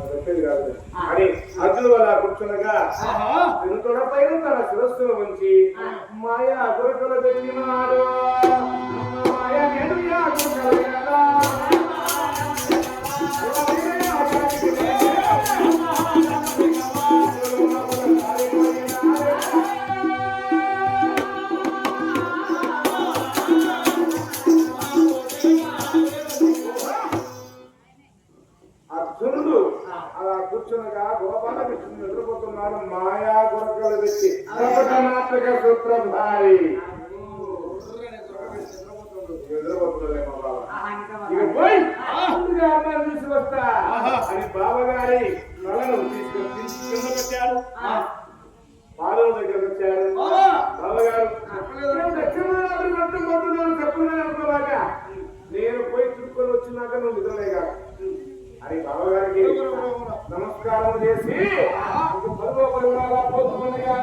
చెప్పేది కాదు అని అర్జునుడు వల్ల కూర్చునగా తొడపైన తన శిరస్సును ఉంచి మాయా గురకలు పెట్టినాడు. మాయా నేను అర్జునుడు అలా కూర్చునగా గోపాలకృష్ణుడు నిద్రపోతున్నాడు. మాయా గురకలు పెట్టి నాటక సూత్రధారి నిద్రపోతున్నాడేమో బాబా ఇక పోయి అమ్మాయిని తీసి వస్తా అని బావగారి తలను తీసుకొని కింద పెట్టాడు. పాదల దగ్గరకు వచ్చాడు. బావగారు చెప్పలేదు అనుకోవాక నేను పోయి చుట్టుకొని వచ్చినాక నువ్వు నిద్రలేగా అని బావగారికి నమస్కారం చేసి పోతుండగా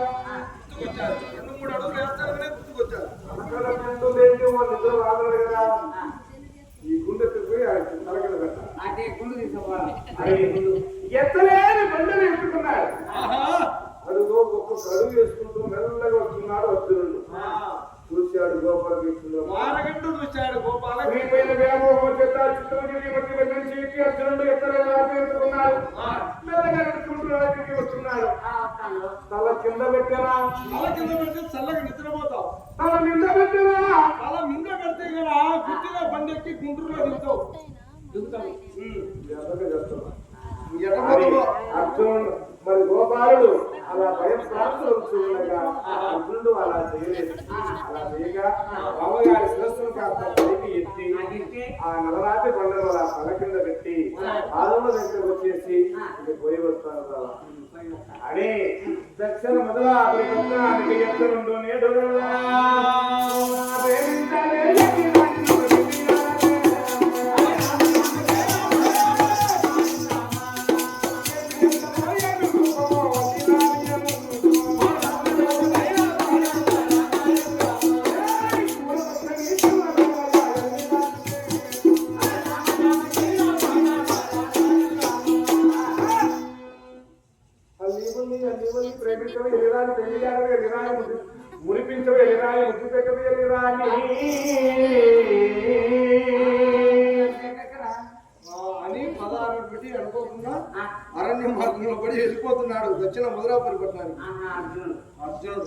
నిద్ర రాగలడు కదా ఈ గుండె పోయి తలకింద పెట్టాలి ఎత్తలేని బండలు ఎత్తుకున్నాడు. అడుగు ఒక్కొక్క అడుగు వేసుకుంటూ మెల్లగా వస్తున్నాడు అర్జునుడు. చూశాడు గోపాలకృష్ణుడు చూశాడు గోపాలపైన వ్యామోహం చేత చిత్తమగిరి మధ్య నుంచి అర్జునుడు ఎత్తలేని ఎత్తుకున్నాడు. మెల్లగా నడుచుకుంటూ వస్తున్నాడు. తల కింద పెట్టారా తల కింద పెడితే చల్లగా నిద్రపోతావు. తల మీద పెట్టారా తల మీద పెడితే కదా గుర్తిగా బండి ఎక్కి గుంటూరులో దిగుతావు. అర్జునుడు మరి గోపాలుడు అలా భయం ప్రాంతంలో చూడగా అర్జునుడు అలా చేయలేదు. అలా చేయగా బావగారి శిరస్సును కాస్త పైకి ఎత్తి ఆ నవరాత్రి బండలు అలా తల కింద పెట్టి పాదముల దగ్గర వచ్చేసి పోయి వస్తాను బాబా అని దక్షిణ మొదల అక్కడికి ఎత్తనుండు నేడు ప్రేమించవు ఎలిరాని పెళ్లిగారు ఎలిరాని మురిపించవు ఎలిరాని ముద్దు పెట్టవు ఎలిరాని అని 16 పెట్టి అనుకోకుండా అరణ్య మార్గంలో పడి వెళ్ళిపోతున్నాడు దక్షిణ మధురాపురి పట్టణానికి. అర్జునుడు